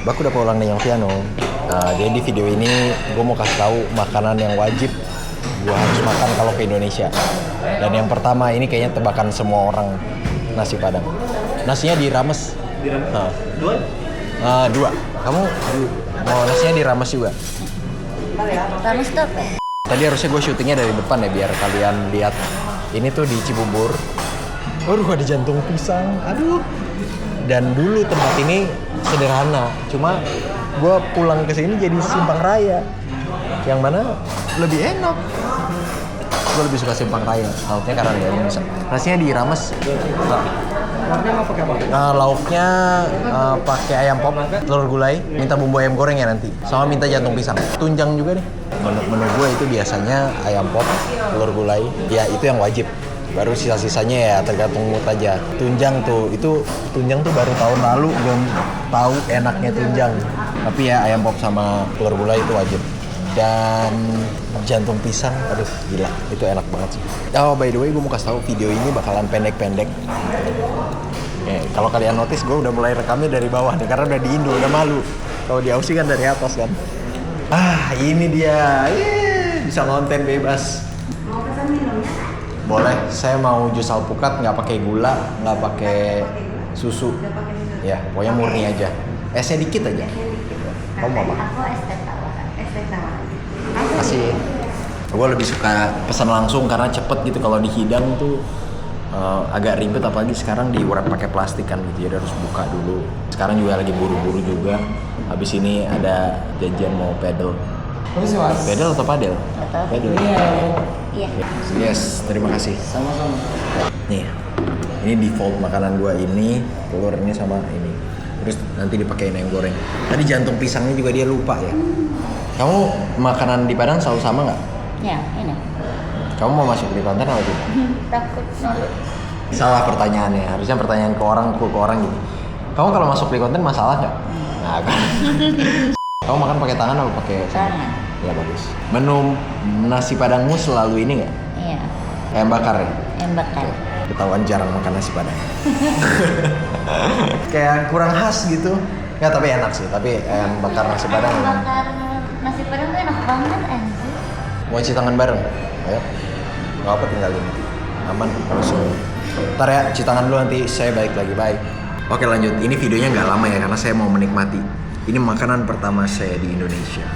Aku udah pulang nih yang piano. Jadi di video ini gue mau kasih tahu makanan yang wajib gue harus makan kalau ke Indonesia. Dan yang pertama ini kayaknya tebakan semua orang, nasi Padang. Nasinya dirames. Dua? Dua. Kamu mau nasinya dirames juga? Rames tuh apa? Tadi harusnya gue syutingnya dari depan ya biar kalian lihat. Ini tuh di Cibubur. Aduh, ada jantung pisang. Aduh. Dan dulu tempat ini sederhana. Cuma gue pulang ke sini jadi Simpang Raya. Yang mana lebih enak. Gue lebih suka Simpang Raya. Lauknya karena dia bisa. Nasinya dirames. Lauknya mau pakai apa? Lauknya pakai ayam pop, telur gulai, minta bumbu ayam goreng ya nanti, sama minta jantung pisang, tunjang juga deh. Menu gue itu biasanya ayam pop, telur gulai, ya itu yang wajib. Baru sisa-sisanya ya tergantung mood aja. Tunjang tuh, itu tunjang tuh baru tahun lalu belum tahu enaknya tunjang. Tapi ya ayam pop sama telur gulai itu wajib. Dan jantung pisang, aduh gila, itu enak banget sih. Oh by the way, gue mau kasih tahu video ini bakalan pendek-pendek. Kalau kalian notice, gue udah mulai rekamnya dari bawah nih, karena udah di Indo, udah malu. Kalau di Aussie kan dari atas kan. Ini dia, bisa konten bebas. Mau pesan minumnya? Boleh, saya mau jus alpukat, nggak pakai gula, nggak pakai susu. Ya, pokoknya murni aja. Esnya dikit aja. Kamu mau apa? Aku es teh tawar. Kasih. Gue lebih suka pesan langsung karena cepet gitu. Kalau dihidang tuh agak ribet, apalagi sekarang diurap pakai plastik kan gitu, jadi harus buka dulu. Sekarang juga lagi buru-buru juga. Habis ini ada janjian mau pedal. Pedal atau padel? Pedal. Iya. Yes, terima kasih. Sama-sama. Nih, ini default makanan gue ini, telur ini sama ini. Terus nanti dipakein ayam goreng. Tadi jantung pisangnya juga dia lupa ya. Kamu makanan di Padang selalu sama nggak? Ya, ini. Kamu mau masuk di konten apa tidak? Takut malu. Salah pertanyaannya. Harusnya pertanyaan ke orang gitu. Kamu kalau masuk di konten masalah nggak? Nah, kan. Kamu makan pakai tangan atau pakai Tangan. Ya bagus. Menu nasi Padangmu selalu ini nggak? Iya. Ayam bakar ya? Ayam bakar. Ketahuan jarang makan nasi Padang. Kayak kurang khas gitu. Ya tapi enak sih. Tapi ayam bakar nasi Padang. Ayam bakar nasi Padang tuh enak banget anjir. Mau cuci tangan bareng? Ayo. Gak apa, tinggalin. Aman, langsung. Ntar ya, cuci tangan dulu, nanti saya balik lagi. Bye. Oke lanjut, ini videonya nggak lama ya karena saya mau menikmati. Ini makanan pertama saya di Indonesia.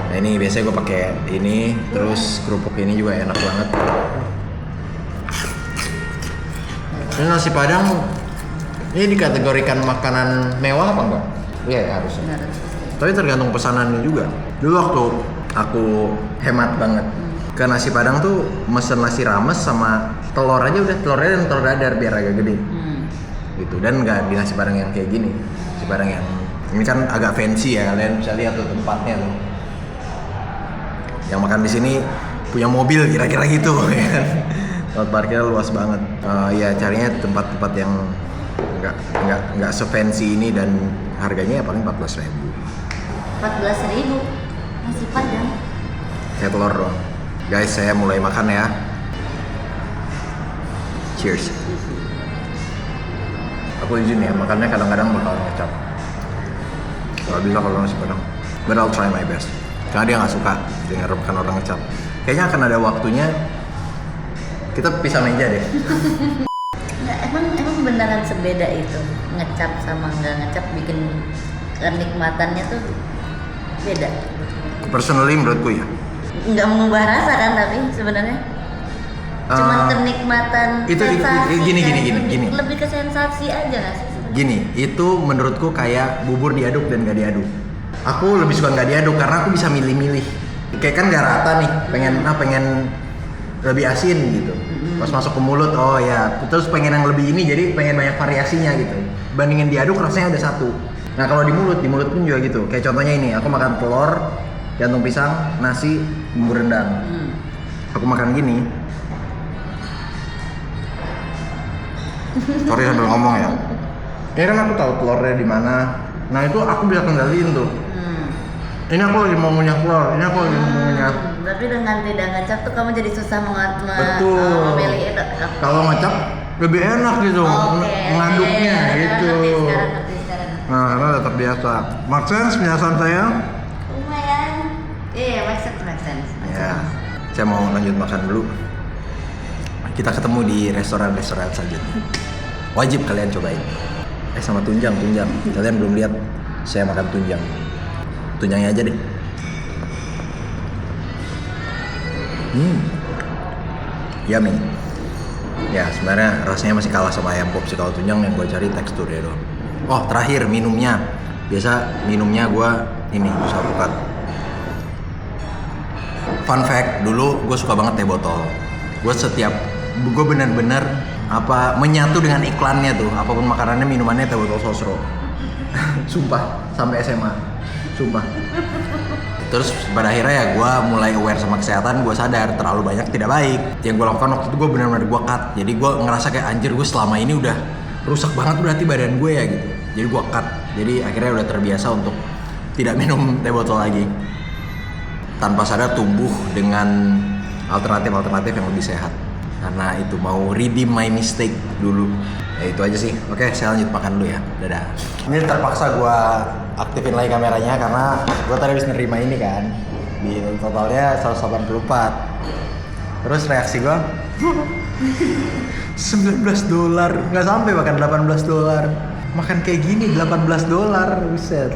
Nah ini biasanya gue pakai ini, terus kerupuk ini juga enak banget. Ini nasi Padang, ini dikategorikan makanan mewah apa enggak? Iya ya harusnya. Tapi tergantung pesanannya juga. Dulu waktu aku hemat banget ke nasi Padang tuh mesen nasi rames sama telur aja udah, telurnya dan telur dadar biar agak gede. Gitu. Dan nggak di nasi Padang yang kayak gini. Nasi Padang yang ini kan agak fancy ya, kalian bisa lihat tuh tempatnya tuh. Yang makan di sini punya mobil kira-kira gitu ya kan. Tempat parkirnya luas banget. Ya carinya tempat-tempat yang nggak se-fancy ini dan harganya ya paling 14.000. 14.000 nasi Padang. Kayak telur doang. Guys, saya mulai makan ya. Cheers. Aku izin ya, makannya kadang-kadang bakal ngecap. Gak bisa kalau nasi Padang. But I'll try my best. Karena dia gak suka denger makan orang ngecap. Kayaknya akan ada waktunya kita pisah meja deh. Nggak, emang beneran sebeda itu ngecap sama nggak ngecap bikin kenikmatannya tuh beda. Personally menurutku ya. Nggak mengubah rasa kan tapi sebenarnya cuma kenikmatan itu sensasi gini. Lebih ke sensasi aja nggak sih? Gini, itu menurutku kayak bubur diaduk dan gak diaduk. Aku lebih suka gak diaduk karena aku bisa milih-milih. Kayak kan gak rata nih, pengen lebih asin gitu. Pas masuk ke mulut, oh ya, terus pengen yang lebih ini, jadi pengen banyak variasinya gitu. Bandingin diaduk rasanya ada satu. Nah kalau di mulut pun juga gitu. Kayak contohnya ini, aku makan telur, jantung pisang, nasi, bumbu rendang. Aku makan gini. Sorry sambil ngomong ya. Ini kan aku tahu telurnya di mana. Nah itu aku bisa kendaliin tuh. Ini aku lagi mau ngunyah telur, ini aku lagi mau ngunyah. Berarti dengan tidak ngecap tuh kamu jadi susah Betul. memilih itu. Kalau ngecap lebih enak gitu, ngaduknya gitu. Ngerti sekarang. Nah, karena tetap biasa. Make sense penjelasan saya? Lumayan. Iya, make sense. Ya, saya mau lanjut makan dulu. Kita ketemu di restoran-restoran selanjutnya. Wajib kalian cobain. Sama tunjang. Kalian belum lihat saya makan tunjang. Tunjangnya aja deh. Yummy. Ya, sebenarnya rasanya masih kalah sama ayam pop sih. Kalau tunjang yang gue cari teksturnya doang. Oh, terakhir minumnya. Biasa minumnya gue ini usaha alpukat. Fun fact, dulu gue suka banget teh botol. Gue bener-bener menyatu dengan iklannya tuh. Apapun makanannya, minumannya teh botol sosro. Sumpah, sampai SMA. Sumpah. Terus pada akhirnya ya gue mulai aware sama kesehatan. Gue sadar terlalu banyak tidak baik. Yang gue lakukan waktu itu gue benar-benar gue cut. Jadi gue ngerasa kayak anjir, gue selama ini udah rusak banget berarti badan gue ya gitu. Jadi gue cut. Jadi akhirnya udah terbiasa untuk tidak minum teh botol lagi. Tanpa sadar tumbuh dengan alternatif yang lebih sehat. Karena itu mau redeem my mistake dulu. Ya itu aja sih. Oke, saya lanjut makan dulu ya. Dadah. Ini terpaksa gue aktifin lagi kameranya karena gue tadi habis nerima ini kan. Di totalnya 184. Terus reaksi gue $19. Nggak sampai bahkan $18. Makan kayak gini $18. Buset.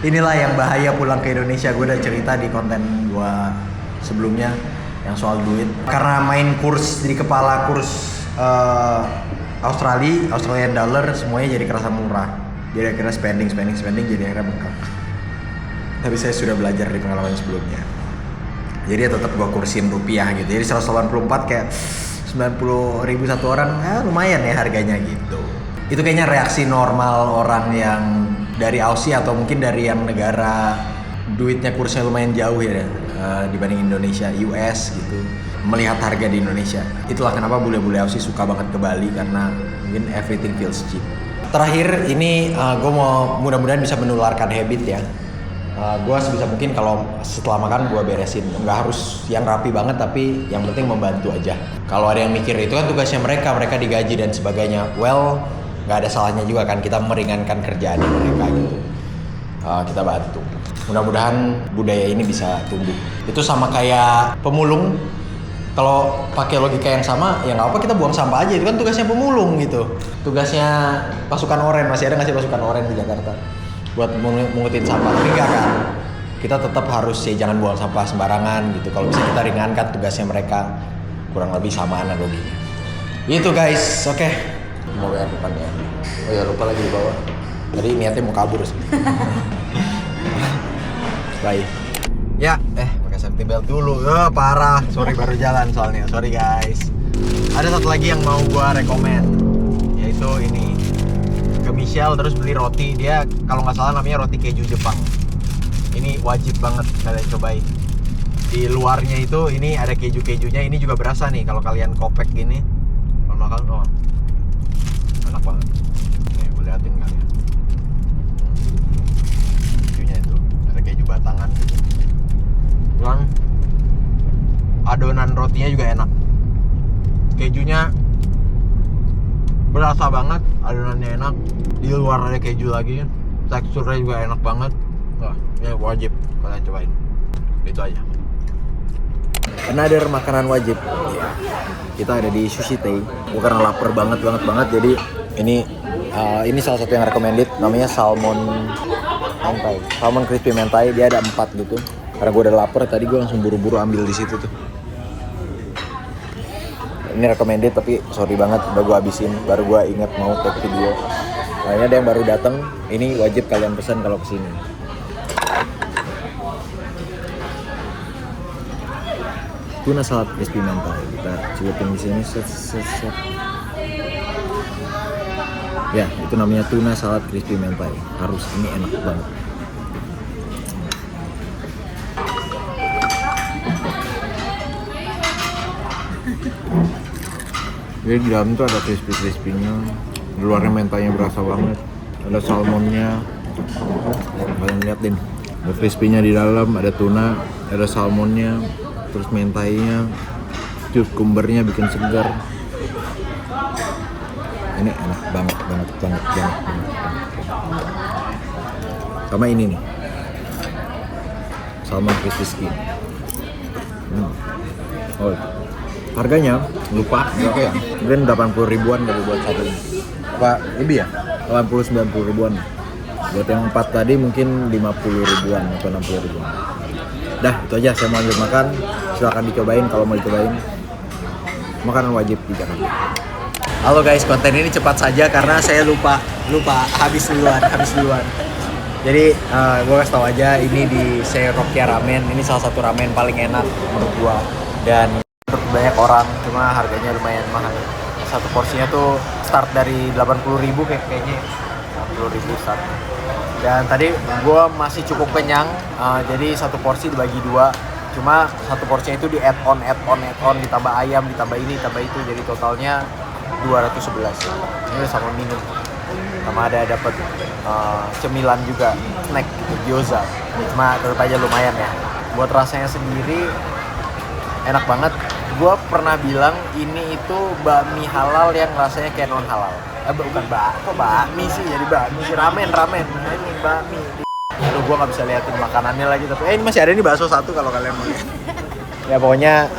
Inilah yang bahaya pulang ke Indonesia. Gue udah cerita di konten gue sebelumnya yang soal duit. Karena main kurs di kepala, kurs Australian dollar, semuanya jadi kerasa murah. Jadi akhirnya spending jadi akhirnya bengkak. Tapi saya sudah belajar dari pengalaman sebelumnya. Jadi ya tetap gue kursin rupiah gitu. Jadi 184 kayak 90.000 satu orang, lumayan ya harganya gitu. Itu kayaknya reaksi normal orang yang dari Aussie atau mungkin dari yang negara duitnya kursnya lumayan jauh ya dibanding Indonesia, US gitu, melihat harga di Indonesia. Itulah kenapa bule-bule Aussie suka banget ke Bali, karena mungkin everything feels cheap. Terakhir ini gue mau mudah-mudahan bisa menularkan habit ya. Gue sebisa mungkin kalau setelah makan gue beresin, nggak harus yang rapi banget tapi yang penting membantu aja. Kalau ada yang mikir itu kan tugasnya mereka digaji dan sebagainya, well nggak ada salahnya juga kan kita meringankan kerjaan mereka gitu. Kita bantu. Mudah-mudahan budaya ini bisa tumbuh. Itu sama kayak pemulung. Kalau pakai logika yang sama, ya nggak apa kita buang sampah aja. Itu kan tugasnya pemulung gitu. Tugasnya pasukan oranye, masih ada nggak sih pasukan oranye di Jakarta? Buat mengutin sampah. Tapi enggak kan? Kita tetap harus jangan buang sampah sembarangan gitu. Kalau bisa kita ringankan tugasnya mereka, kurang lebih samaan logikanya. Itu guys, oke. Mau bayar depannya. Oh ya lupa lagi di bawah. Tadi niatnya mau kabur sih. Bye. Ya, pakai safety belt dulu. Parah. Sorry baru jalan soalnya. Sorry guys. Ada satu lagi yang mau gua rekomend, yaitu ini. Ke Michelle terus beli roti. Dia kalau nggak salah namanya roti keju Jepang. Ini wajib banget kalian cobain. Di luarnya itu ini ada keju-kejunya. Ini juga berasa nih kalau kalian kopek gini. Kalau makan enak banget. Nih, gue liatin kalian. Kejunya itu ada keju batangan gitu. Dan adonan rotinya juga enak. Kejunya berasa banget, adonannya enak. Di luar ada keju lagi, teksturnya juga enak banget. Wah, ini wajib kalian cobain. Itu aja. Another makanan wajib. Kita ada di Sushi Tei. Gue karena lapar banget. Jadi ini salah satu yang recommended. Namanya salmon mentai, salmon crispy mentai. Dia ada 4 gitu. Karena gue udah lapar, tadi gue langsung buru-buru ambil di situ tuh. Ini recommended tapi sorry banget udah gue habisin. Baru gue inget mau take video. Nah, ini ada yang baru datang. Ini wajib kalian pesan kalau kesini. Tuna salad crispy mentai. Kita celupin di sini. Ya, itu namanya tuna salad crispy mentai. Harus, ini enak banget. Jadi di dalam tuh ada crispy-crispy-nya. Di luarnya mentainya berasa banget. Ada salmonnya. Kalian lihat deh. Ada crispy-nya di dalam, ada tuna, ada salmonnya, terus mentainya, cucumbernya bikin segar. Ini enak banget. Sama ini nih, salmon crispy skin. Oh, harganya lupa berapa ya? Mungkin 80 ribuan dari buat satu ini. Apa lebih ya? 80-90 ribuan. Buat yang 4 tadi mungkin 50 ribuan atau 60 ribuan. Dah, itu aja. Saya mau lanjut makan. Silahkan dicobain kalau mau dicobain. Makanan wajib di Jakarta. Halo guys, konten ini cepat saja karena saya lupa habis duluan. Jadi gue kasih tau aja, ini di Seirokia Ramen. Ini salah satu ramen paling enak menurut gue. Dan untuk banyak orang, cuma harganya lumayan mahal. Satu porsinya tuh start dari 80.000 kayaknya 80.000 start. Dan tadi gue masih cukup kenyang, jadi satu porsi dibagi dua. Cuma satu porsinya itu di add on, ditambah ayam, ditambah ini, ditambah itu. Jadi totalnya 211. Ini sama minum. Sama ada dapat cemilan juga, snack gitu, gyoza. Cuma tetap aja lumayan ya. Buat rasanya sendiri enak banget. Gue pernah bilang ini itu bakmi halal yang rasanya kayak non halal. Bukan kok bakmi sih, jadi bakmi sih, ramen. Nah ini bakmi. Aduh, gue nggak bisa liatin makanannya lagi, tapi ini masih ada nih bakso satu kalau kalian mau lihat. Ya pokoknya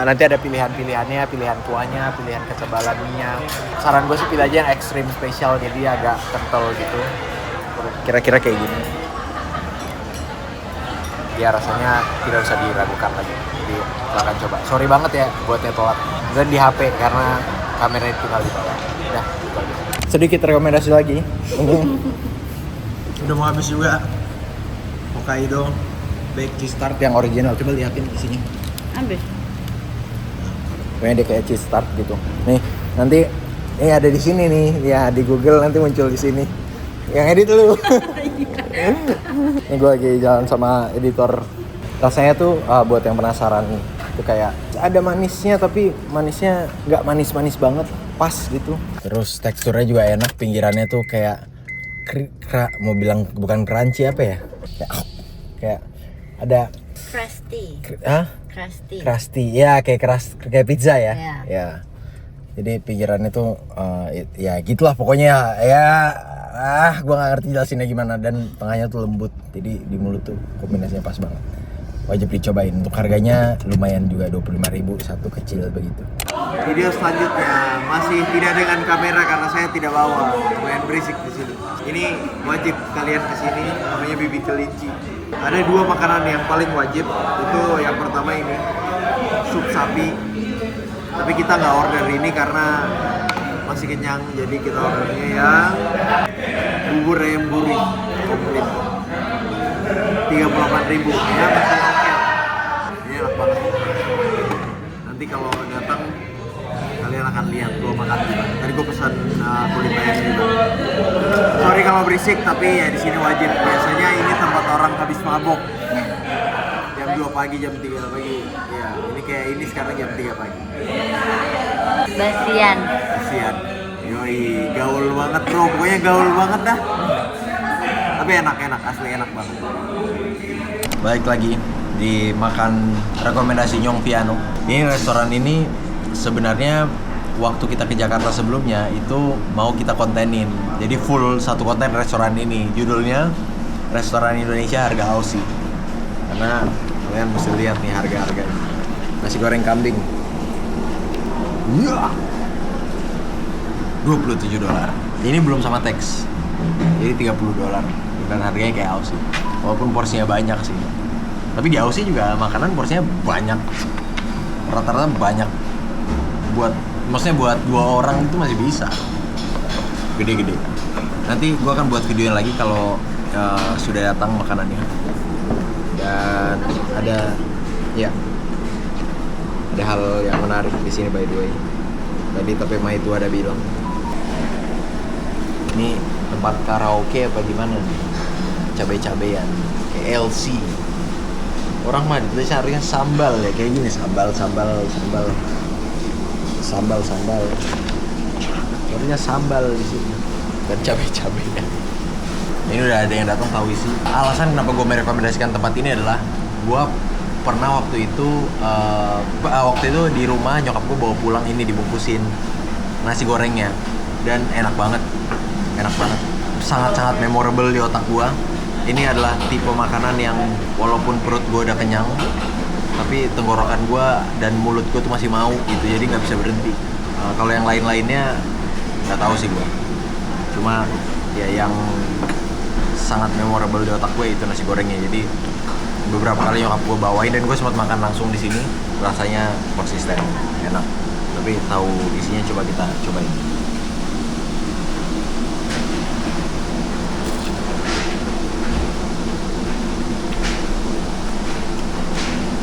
nanti ada pilihan-pilihannya, pilihan kuahnya, pilihan ketebalan minyak. Saran gue sih pilih aja yang ekstrim spesial, jadi agak kental gitu. Kira-kira kayak gini. Ya rasanya tidak usah diragukan lagi. Jadi silahkan coba. Sorry banget ya buat yang telat. Dan di HP karena kameranya tinggal di bawah. Udah, gitu aja. Sedikit rekomendasi lagi. Udah mau habis juga. Hokkaido Baked Cheese Tart yang original. Coba lihatin isinya. Habis. Pokoknya dia kayak cheese tart gitu. Nih, nanti ini ada di sini nih. Ya, di Google nanti muncul di sini. Yang edit lu. Ini gue lagi jalan sama editor. Rasanya tuh buat yang penasaran nih. Itu kayak ada manisnya tapi manisnya nggak manis-manis banget. Pas gitu. Terus teksturnya juga enak. Pinggirannya tuh kayak mau bilang bukan crunchy apa ya? Kayak ada Crusty. Crusty, ya kayak pizza ya. Yeah. Ya. Jadi pinggirannya tuh ya gitulah pokoknya ya. Gue nggak ngerti jelasinnya gimana, dan tengahnya tuh lembut. Jadi di mulut tuh kombinasinya pas banget. Wajib dicobain. Untuk harganya lumayan juga 25.000 satu kecil begitu. Video selanjutnya masih tidak dengan kamera karena saya tidak bawa. Lumayan berisik di sini. Ini wajib kalian kesini, namanya Bibi Kelinci. Ada dua makanan yang paling wajib. Itu yang pertama ini sup sapi. Tapi kita nggak order ini karena masih kenyang, jadi kita ordernya yang bubur ayam gurih komplit 38.000 ya, masih oke. Ini enak banget. Nanti kalau datang kalian akan lihat gue makan juga. Tadi gue pesan kulit ayam juga. Sorry kalau berisik, tapi ya di sini wajib. Biasanya ini tempat orang habis mabok. Jam 2 pagi, jam 3 pagi. Ya, ini kayak ini sekarang jam 3 pagi. Basian. Yoi, gaul banget bro. Pokoknya gaul banget dah. Tapi enak, asli enak banget. Balik lagi di makan rekomendasi Nyong Piano. Ini restoran ini sebenarnya waktu kita ke Jakarta sebelumnya itu mau kita kontenin. Jadi full satu konten restoran ini. Judulnya Restoran Indonesia Harga Aussie. Karena kalian mesti lihat nih harga-harganya. Nasi goreng kambing. Ya. $27. Ini belum sama tax. Jadi $30. Dan harganya kayak Aussie. Walaupun porsinya banyak sih. Tapi di Aussie juga makanan porsinya banyak. Rata-rata banyak. Maksudnya buat 2 orang itu masih bisa. Gede-gede. Nanti gua akan buat video lagi kalau sudah datang makanannya. Dan ada hal yang menarik di sini by the way. Tadi Tope Mai itu ada bilang, ini tempat karaoke apa gimana nih? Cabai-cabean, kayak LC. Orang mah itu harusnya sambal ya, kayak gini sambal. Harusnya sambal di sini. Dan cabai-cabean. Ini udah ada yang datang tahu isi. Alasan kenapa gue merekomendasikan tempat ini adalah gue pernah waktu itu di rumah nyokap gue bawa pulang ini dibungkusin nasi gorengnya, dan enak banget sangat-sangat memorable di otak gua. Ini adalah tipe makanan yang walaupun perut gua udah kenyang, tapi tenggorokan gua dan mulut gua tuh masih mau gitu, jadi nggak bisa berhenti. Kalau yang lain-lainnya nggak tahu sih gua. Cuma ya yang sangat memorable di otak gue itu nasi gorengnya. Jadi beberapa kali nyokap gue bawain dan gue sempat makan langsung di sini, rasanya konsisten, enak. Tapi tahu isinya coba kita cobain.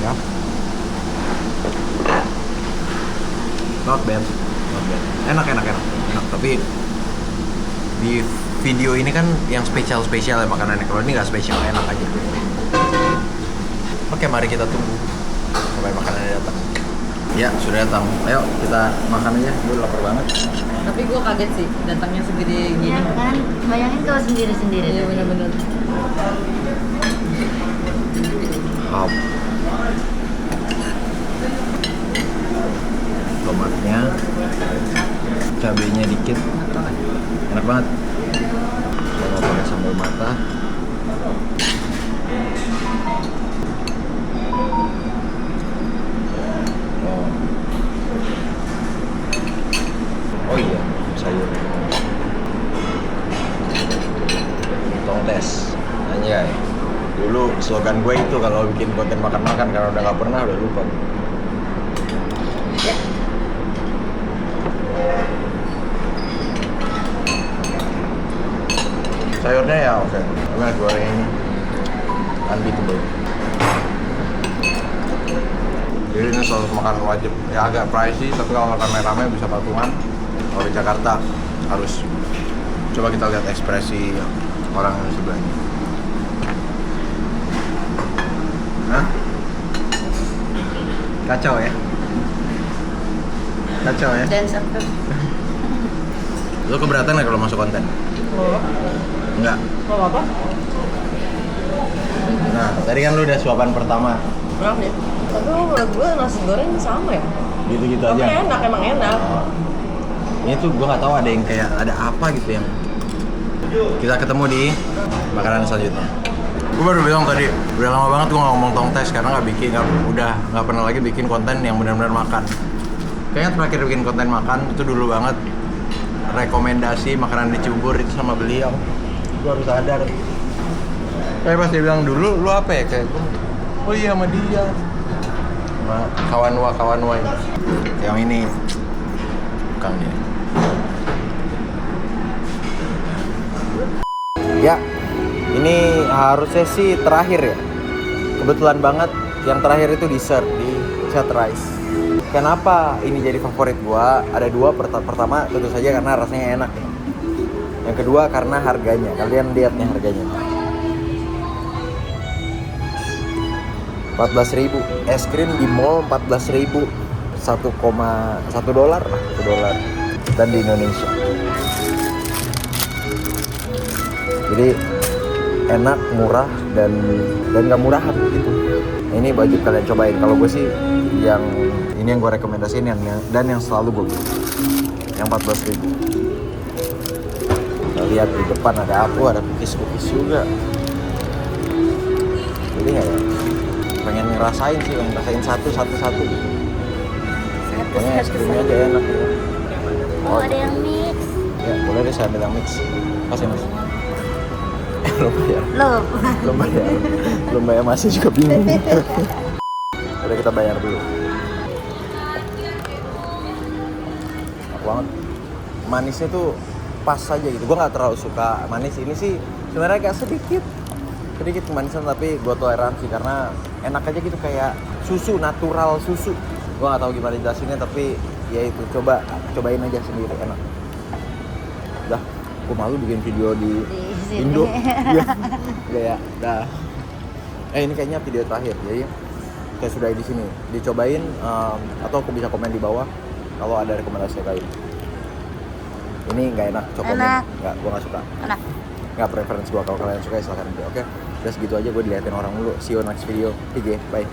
Ya. Not bad. Enak. Tapi di video ini kan yang spesial ya makanannya. Kalau ini nggak spesial, enak aja. Oke, mari kita tunggu sampai makanannya datang. Ya, sudah datang. Ayo kita makan aja. Gue lapar banget. Tapi gue kaget sih datangnya segede gini. Ya kan, bayangin kalau sendiri-sendiri. Iya bener-bener. Hop. Tomatnya, cabenya dikit, enak banget. Kalau pakai sambal mata. Oh iya, sayur. Tongtes. Anjay. Dulu slogan gue itu kalau bikin konten makan-makan, karena udah nggak pernah, udah lupa. Sayurnya ya oke. Tapi goreng ini unbeatable. Jadi ini saus makan wajib. Ya agak pricey, tapi kalau makan rame-rame bisa patungan. Kalau di Jakarta harus coba kita lihat ekspresi orang yang di sebelahnya. Hah? Kacau ya? Kacau ya? Dance up tuh. Lo keberatan nggak kalau masuk konten? Oh, Enggak. nggak apa-apa. Nah, tadi kan lu udah suapan pertama. Enak nih. Tapi menurut gue nasi goreng sama ya. Gitu-gitu Tapi aja. enak, emang enak. Oh. Ini tuh gue nggak tahu ada yang kayak ada apa gitu yang kita ketemu di makanan selanjutnya. Gue baru bilang tadi, udah lama banget gue nggak ngomong tongtes karena nggak pernah lagi bikin konten yang benar-benar makan. Kayaknya terakhir bikin konten makan itu dulu banget, rekomendasi makanan dicubur itu sama beliau. Gue harus sadar. Kayak pas dia bilang dulu, lu apa ya? Kayak gue, oh iya sama dia, sama kawan ini. Yang ini bukan dia. Ya, ini harusnya sih terakhir ya. Kebetulan banget yang terakhir itu dessert di Chat Rice. Kenapa ini jadi favorit gua? Ada dua. Pertama tentu saja karena rasanya enak ya. Yang kedua karena harganya. Kalian lihat nih harganya. 14.000. Es krim di mall 14.000. 1,1 dolar lah, $1. Dan di Indonesia. Jadi enak, murah dan nggak murahan gitu. Ini wajib kalian cobain. Kalau gue sih yang ini yang gue rekomendasiin dan yang selalu gue beli. Yang 14.000. Kita lihat di depan ada apa? Ada cookies juga. Jadi nggak ya? Pengen ngerasain sih, ngerasain satu gitu. Pokoknya es krimnya aja enak gitu. Oh, ada yang mix. Ya, boleh deh saya ambil yang mix. Kasih mas. Belum bayar masih juga bingung. Udah kita bayar dulu. Enak banget. Manisnya tuh pas aja gitu. Gue nggak terlalu suka manis. Ini sih sebenarnya agak sedikit kemanisan, tapi gue toleransi karena enak aja gitu, kayak susu, natural susu. Gue nggak tahu gimana jelasinnya, tapi ya itu, cobain aja sendiri, enak. Udah, gue malu bikin video di Indo. Iya. Udah ya, dah. Ini kayaknya video terakhir, jadi kayak sudah di sini. Dicobain atau aku bisa komen di bawah kalau ada rekomendasi lain. Ini nggak enak, cokomen. Nggak, gue nggak suka. Enak. Nggak preference gue. Kalau kalian suka silahkan. Oke, udah segitu aja, gue diliatin orang dulu. See you next video. Bye.